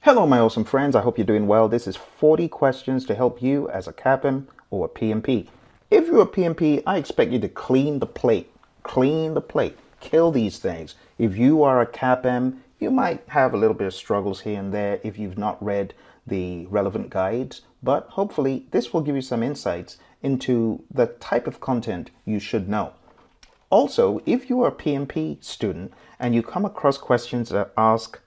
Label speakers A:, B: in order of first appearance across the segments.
A: Hello, my awesome friends. I hope you're doing well. This is 40 questions to help you as a CAPM or a PMP. If you're a PMP, I expect you to clean the plate. Clean the plate. Kill these things. If you are a CAPM, you might have a little bit of struggles here and there if you've not read the relevant guides, but hopefully this will give you some insights into the type of content you should know. Also, if you are a PMP student and you come across questions that ask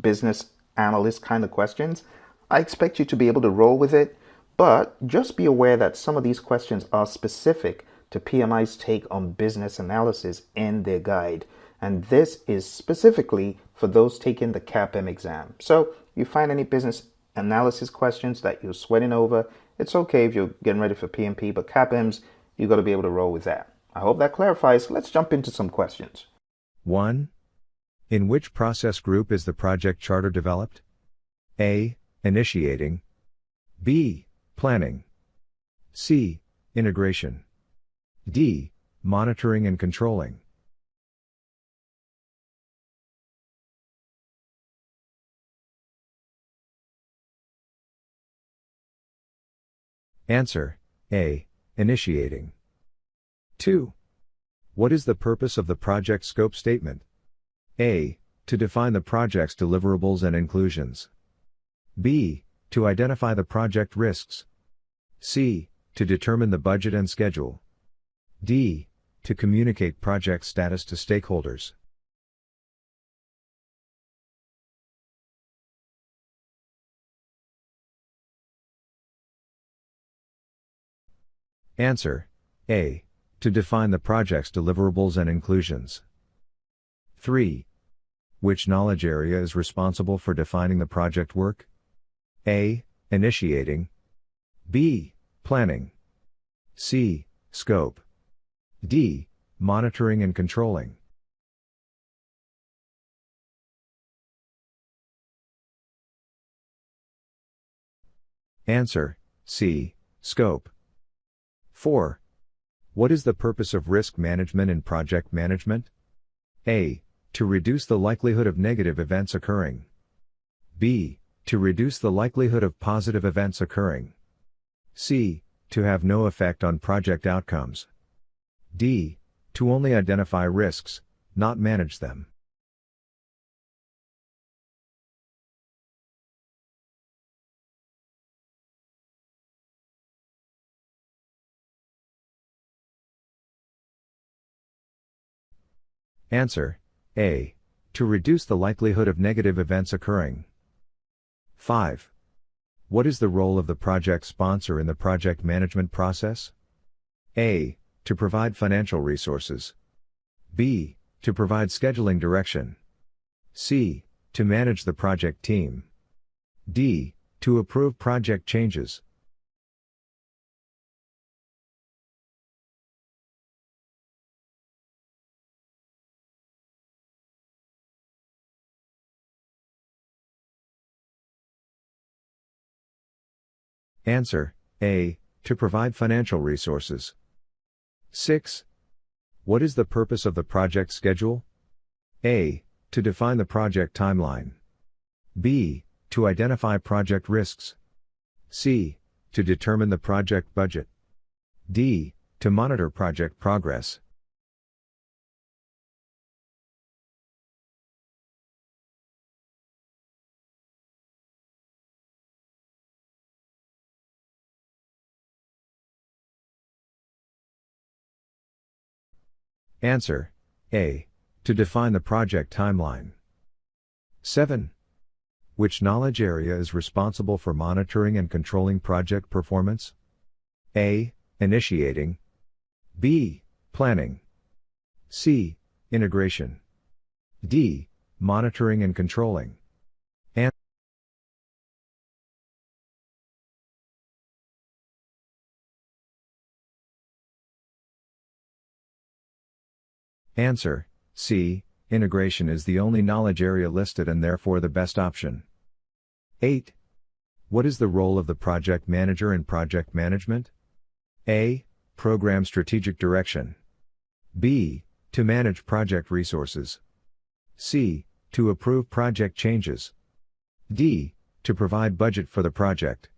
A: business analyst kind of questions, I expect you to be able to roll with it, but just be aware that some of these questions are specific to PMI's take on business analysis in their guide, and this is specifically for those taking the CAPM exam. So you find any business analysis questions that you're sweating over, it's okay if you're getting ready for PMP, but CAPMs, you got to be able to roll with that. I hope that clarifies. Let's jump into some questions.
B: 1. In which process group is the project charter developed? A. Initiating. B. Planning. C. Integration. D. Monitoring and controlling. Answer: A. Initiating. 2. What is the purpose of the project scope statement? A. To define the project's deliverables and inclusions. B. To identify the project risks. C. To determine the budget and schedule. D. To communicate project status to stakeholders. Answer: A. To define the project's deliverables and inclusions. 3. Which knowledge area is responsible for defining the project work? A. Initiating. B. Planning. C. Scope. D. Monitoring and controlling. Answer: C. Scope. 4. What is the purpose of risk management in project management? A. To reduce the likelihood of negative events occurring. B. To reduce the likelihood of positive events occurring. C. To have no effect on project outcomes. D. To only identify risks, not manage them. Answer: A. To reduce the likelihood of negative events occurring. 5. What is the role of the project sponsor in the project management process? A. To provide financial resources. B. To provide scheduling direction. C. To manage the project team. D. To approve project changes. Answer: A. To provide financial resources. 6. What is the purpose of the project schedule? A. To define the project timeline. B. To identify project risks. C. To determine the project budget. D. To monitor project progress. Answer: A. To define the project timeline. 7. Which knowledge area is responsible for monitoring and controlling project performance? A. Initiating. B. Planning. C. Integration. D. Monitoring and controlling. Answer: C. Integration is the only knowledge area listed and therefore the best option. 8. What is the role of the project manager in project management? A. Program strategic direction. B. To manage project resources. C. To approve project changes. D. to provide budget for the project.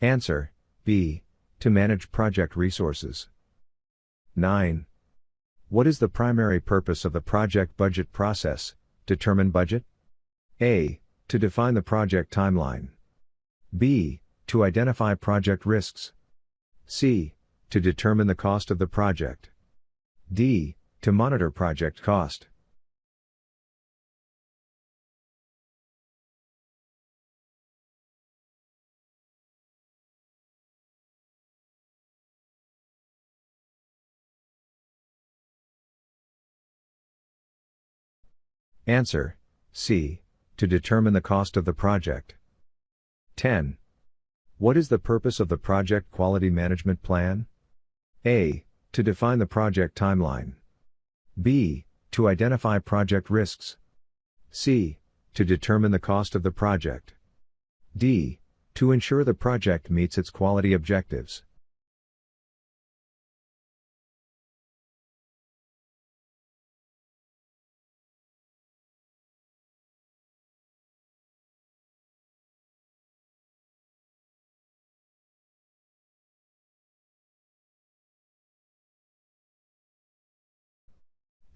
B: Answer, B. To manage project resources. 9. What is the primary purpose of the project budget process? Determine budget? A. To define the project timeline. B. To identify project risks. C. To determine the cost of the project. D. To monitor project cost. Answer, C. To determine the cost of the project. 10. What is the purpose of the project quality management plan? A. To define the project timeline. B. To identify project risks. C. To determine the cost of the project. D. To ensure the project meets its quality objectives.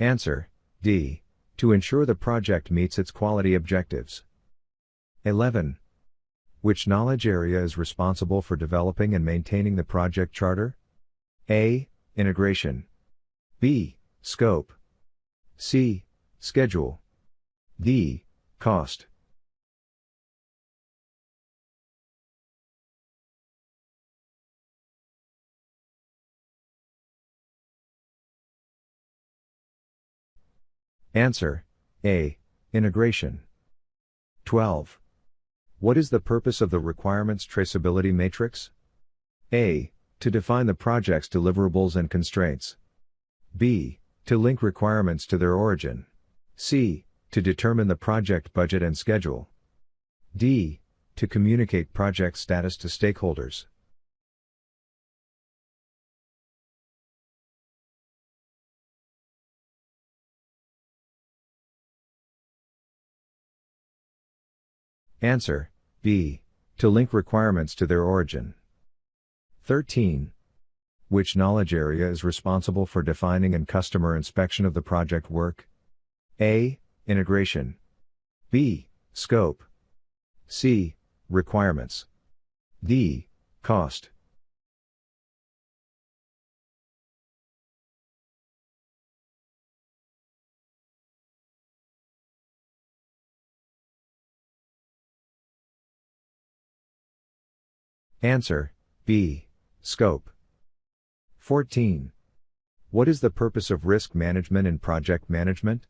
B: Answer, D. To ensure the project meets its quality objectives. 11. Which knowledge area is responsible for developing and maintaining the project charter? A. Integration. B. Scope. C. Schedule. D. Cost. Answer, A. Integration. 12. What is the purpose of the requirements traceability matrix? A. To define the project's deliverables and constraints. B. To link requirements to their origin. C. To determine the project budget and schedule. D. To communicate project status to stakeholders. Answer, B. To link requirements to their origin. 13. Which knowledge area is responsible for defining and customer inspection of the project work? A. Integration. B. Scope. C. Requirements. D. Cost. Answer, B. Scope. 14. What is the purpose of risk management in project management?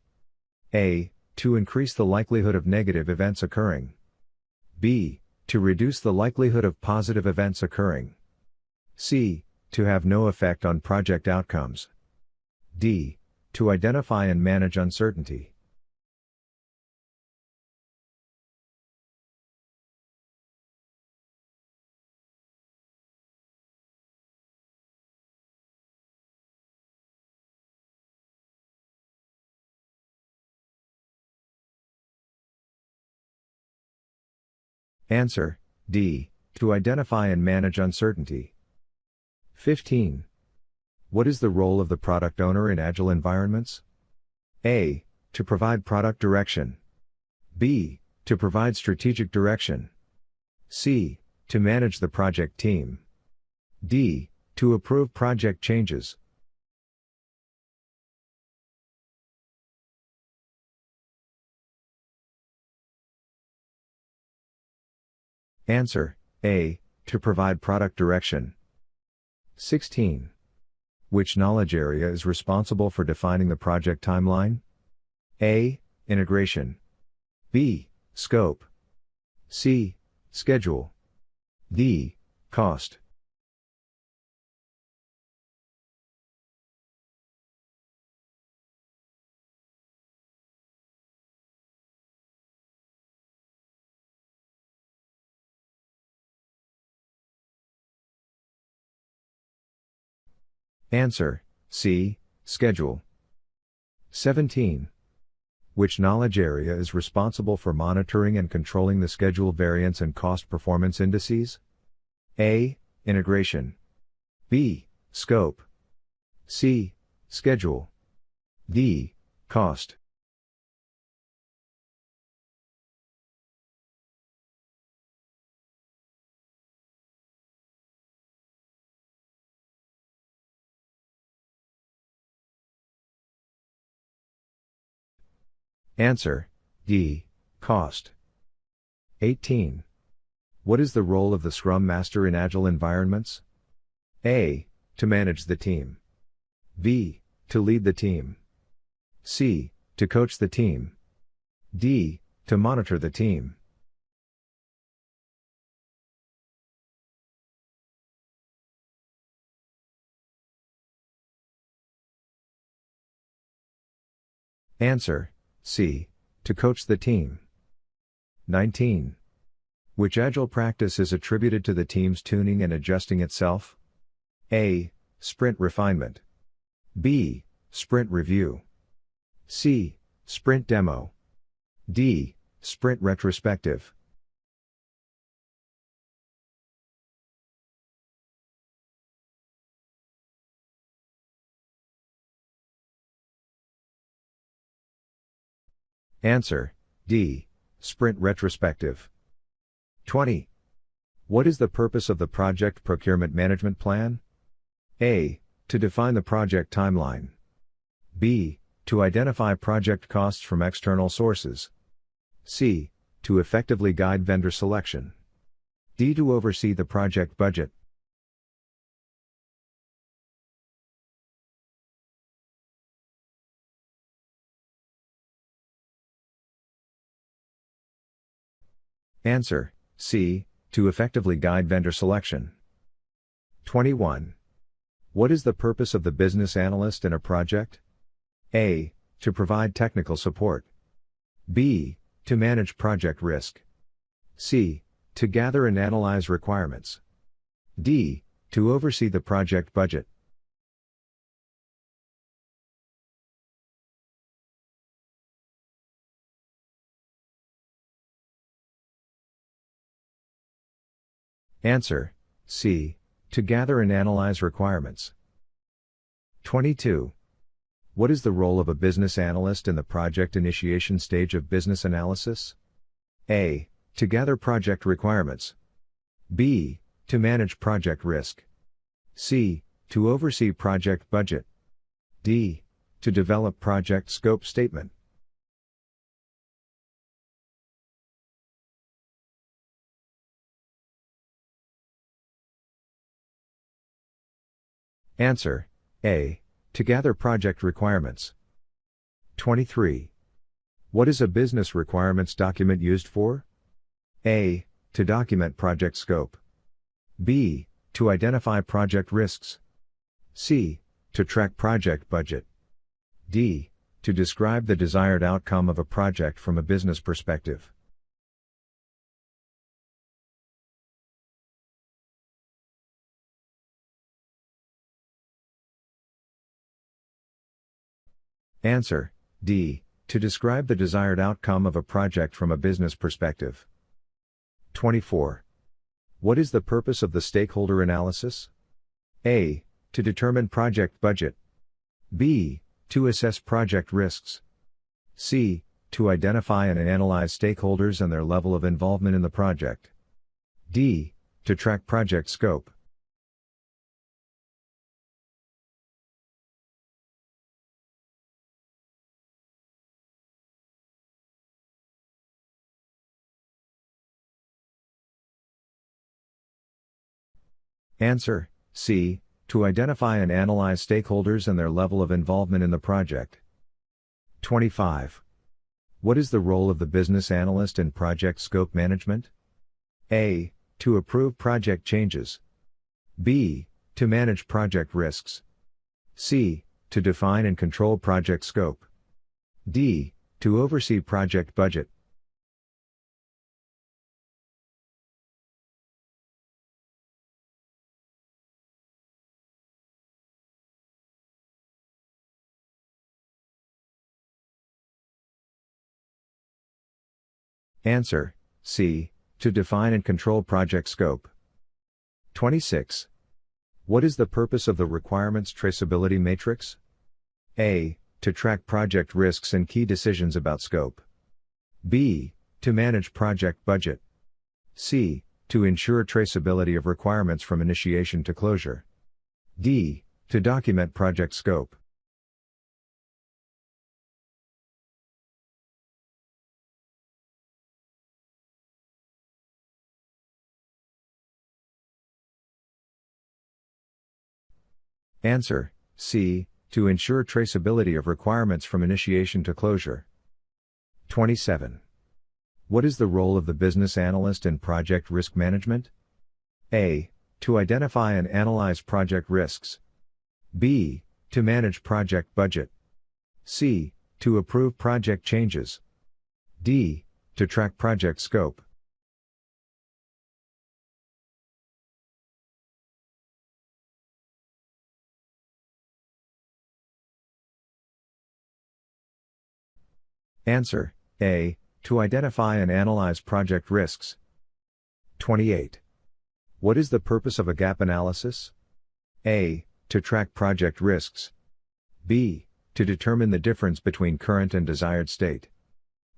B: A. To increase the likelihood of negative events occurring. B. To reduce the likelihood of positive events occurring. C. To have no effect on project outcomes. D. To identify and manage uncertainty. Answer, D. To identify and manage uncertainty. 15. What is the role of the product owner in Agile environments? A. To provide product direction. B. To provide strategic direction. C. To manage the project team. D. To approve project changes. Answer, A. To provide product direction. 16. Which knowledge area is responsible for defining the project timeline? A. Integration. B. Scope. C. Schedule. D. Cost. Answer, C. Schedule. 17. Which knowledge area is responsible for monitoring and controlling the schedule variance and cost performance indices? A. Integration. B. Scope. C. Schedule. D. Cost. Answer, D. Cost. 18. What is the role of the Scrum Master in Agile environments? A. To manage the team. B. To lead the team. C. To coach the team. D. To monitor the team. Answer, C. To coach the team. 19. Which Agile practice is attributed to the team's tuning and adjusting itself? A. Sprint refinement. B. Sprint review. C. Sprint demo. D. Sprint retrospective. Answer, D. Sprint retrospective. 20. What is the purpose of the project procurement management plan? A. To define the project timeline. B. To identify project costs from external sources. C. To effectively guide vendor selection. D. To oversee the project budget. Answer, C. To effectively guide vendor selection. 21. What is the purpose of the business analyst in a project? A. To provide technical support. B. To manage project risk. C. To gather and analyze requirements. D. To oversee the project budget. Answer, C. To gather and analyze requirements. 22. What is the role of a business analyst in the project initiation stage of business analysis? A. To gather project requirements. B. To manage project risk. C. To oversee project budget. D. To develop project scope statement. Answer, A. To gather project requirements. 23. What is a business requirements document used for? A. To document project scope. B. To identify project risks. C. To track project budget. D. To describe the desired outcome of a project from a business perspective. Answer, D. To describe the desired outcome of a project from a business perspective. 24. What is the purpose of the stakeholder analysis? A. To determine project budget. B. To assess project risks. C. To identify and analyze stakeholders and their level of involvement in the project. D. To track project scope. Answer, C. To identify and analyze stakeholders and their level of involvement in the project. 25. What is the role of the business analyst in project scope management? A. To approve project changes. B. To manage project risks. C. To define and control project scope. D. To oversee project budget. Answer, C. To define and control project scope. 26. What is the purpose of the requirements traceability matrix? A. To track project risks and key decisions about scope. B. To manage project budget. C. To ensure traceability of requirements from initiation to closure. D. To document project scope. Answer, C. To ensure traceability of requirements from initiation to closure. 27. What is the role of the business analyst in project risk management? A. To identify and analyze project risks. B. To manage project budget. C. To approve project changes. D. To track project scope. Answer, A. To identify and analyze project risks. 28. What is the purpose of a gap analysis? A. To track project risks. B. To determine the difference between current and desired state.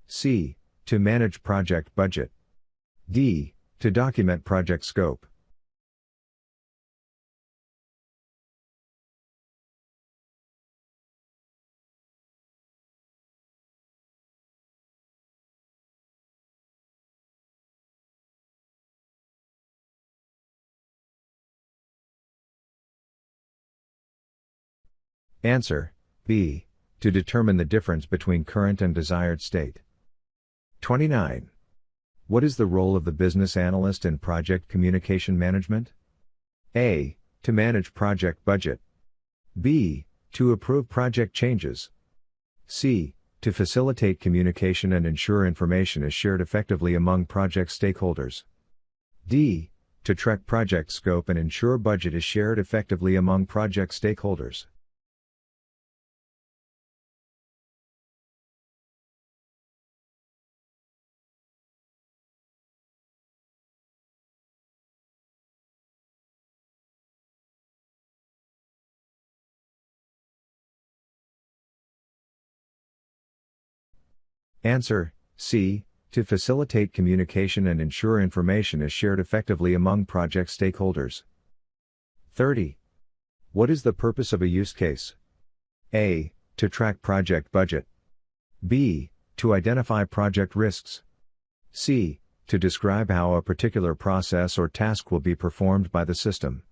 B: C. To manage project budget. D. To document project scope. Answer, B. To determine the difference between current and desired state. 29. What is the role of the business analyst in project communication management? A. To manage project budget. B. To approve project changes. C. To facilitate communication and ensure information is shared effectively among project stakeholders. D. To track project scope and ensure budget is shared effectively among project stakeholders. Answer, C. To facilitate communication and ensure information is shared effectively among project stakeholders. 30. What is the purpose of a use case? A. To track project budget. B. To identify project risks. C. To describe how a particular process or task will be performed by the system.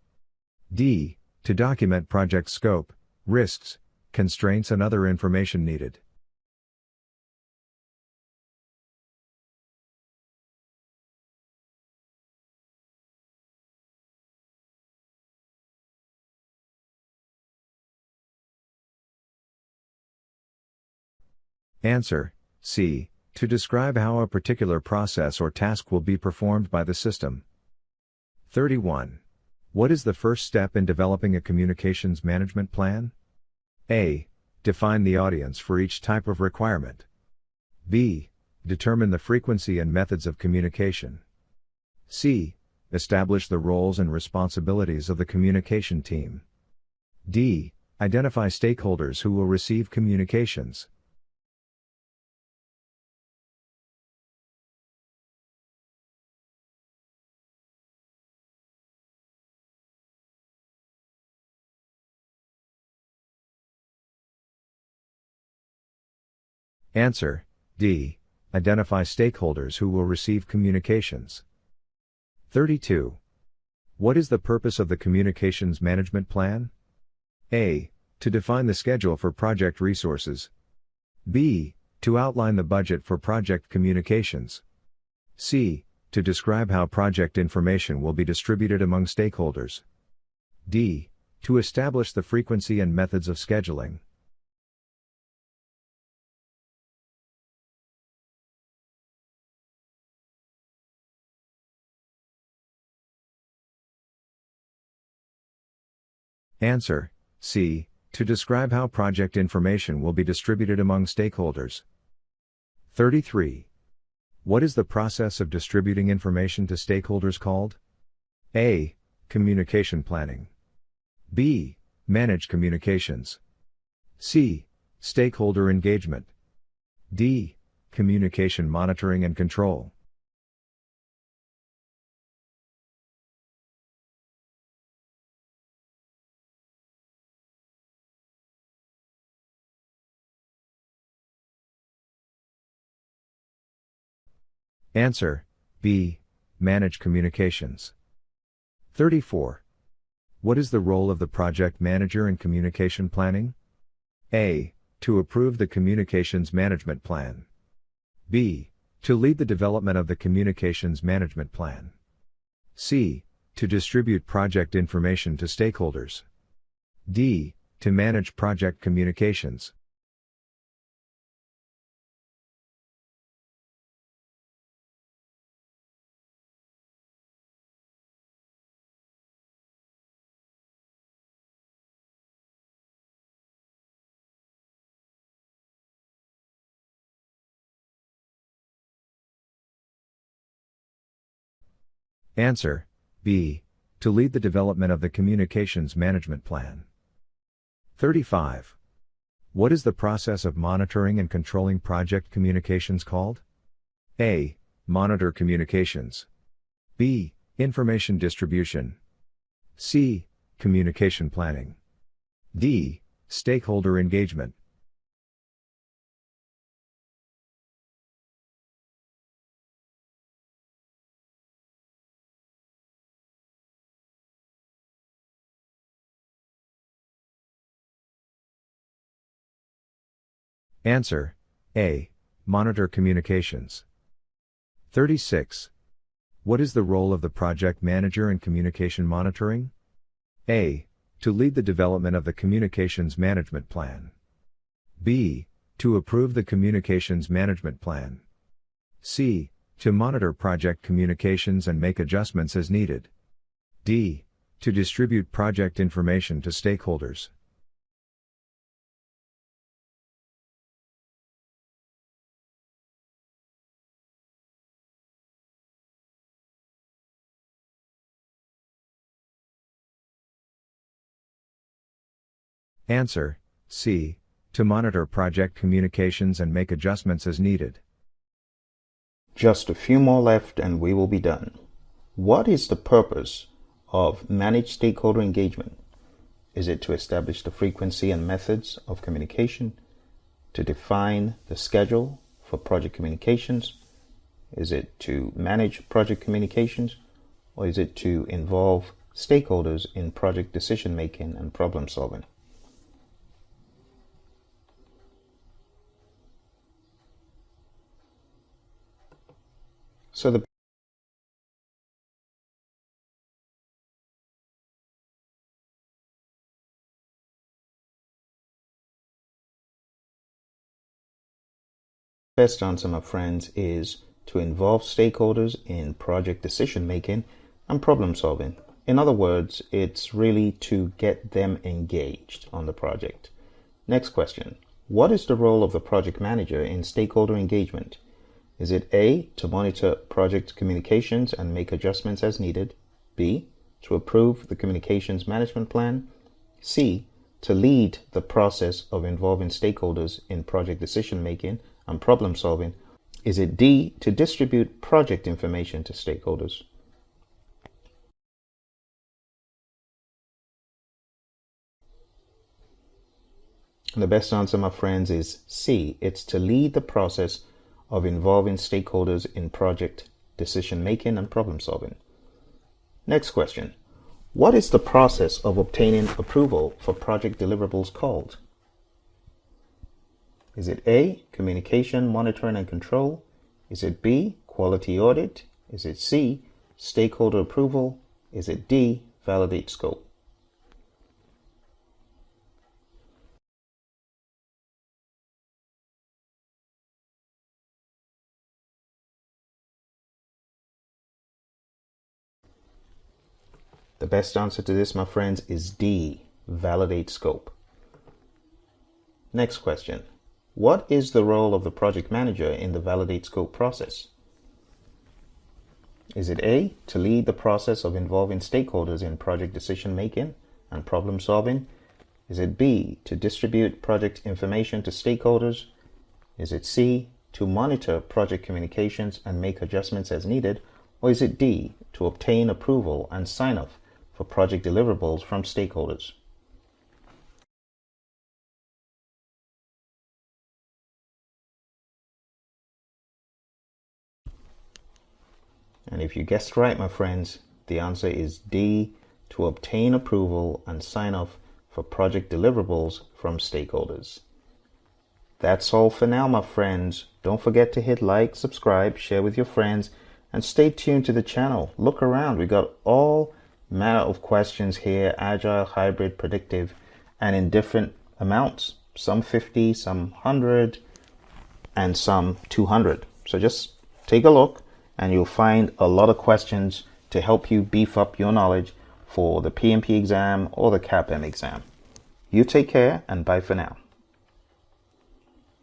B: D. To document project scope, risks, constraints and other information needed. Answer, C. To describe how a particular process or task will be performed by the system. 31. What is the first step in developing a communications management plan? A. Define the audience for each type of requirement. B. Determine the frequency and methods of communication. C. Establish the roles and responsibilities of the communication team. D. Identify stakeholders who will receive communications. Answer, D. Identify stakeholders who will receive communications. 32. What is the purpose of the communications management plan? A. To define the schedule for project resources. B. To outline the budget for project communications. C. To describe how project information will be distributed among stakeholders. D. To establish the frequency and methods of scheduling. Answer, C. To describe how project information will be distributed among stakeholders. 33. What is the process of distributing information to stakeholders called? A. Communication planning. B. Manage communications. C. Stakeholder engagement. D. Communication monitoring and control. Answer: B. Manage communications. 34. What is the role of the project manager in communication planning? A. To approve the communications management plan. B. To lead the development of the communications management plan. C. To distribute project information to stakeholders. D. To manage project communications. Answer: B. To lead the development of the communications management plan. 35. What is the process of monitoring and controlling project communications called? A. Monitor communications. B. Information distribution. C. Communication planning. D. Stakeholder engagement. Answer: A. Monitor communications. 36. What is the role of the project manager in communication monitoring? A. To lead the development of the communications management plan. B. To approve the communications management plan. C. To monitor project communications and make adjustments as needed. D. To distribute project information to stakeholders. Answer: C. To monitor project communications and make adjustments as needed.
A: Just a few more left and we will be done. What is the purpose of managed stakeholder engagement? Is it to establish the frequency and methods of communication? To define the schedule for project communications? Is it to manage project communications? Or is it to involve stakeholders in project decision making and problem solving? So the best answer, my friends, is to involve stakeholders in project decision making and problem solving. In other words, it's really to get them engaged on the project. Next question. What is the role of the project manager in stakeholder engagement? Is it A, to monitor project communications and make adjustments as needed? B, to approve the communications management plan? C, to lead the process of involving stakeholders in project decision making and problem solving? Is it D, to distribute project information to stakeholders? And the best answer, my friends, is C. It's to lead the process of involving stakeholders in project decision making and problem solving. Next question. What is the process of obtaining approval for project deliverables called? Is it A, communication, monitoring and control? Is it B, quality audit? Is it C, stakeholder approval? Is it D, validate scope? The best answer to this, my friends, is D, validate scope. Next question. What is the role of the project manager in the validate scope process? Is it A, to lead the process of involving stakeholders in project decision making and problem solving? Is it B, to distribute project information to stakeholders? Is it C, to monitor project communications and make adjustments as needed? Or is it D, to obtain approval and sign off for project deliverables from stakeholders? And if you guessed right, my friends, the answer is D, to obtain approval and sign off for project deliverables from stakeholders. That's all for now, my friends. Don't forget to hit like, subscribe, share with your friends, and stay tuned to the channel. Look around. We got all manner of questions here: agile, hybrid, predictive, and in different amounts. Some 50, some 100, and some 200. So just take a look and you'll find a lot of questions to help you beef up your knowledge for the PMP exam or the CAPM exam. You take care and bye for now.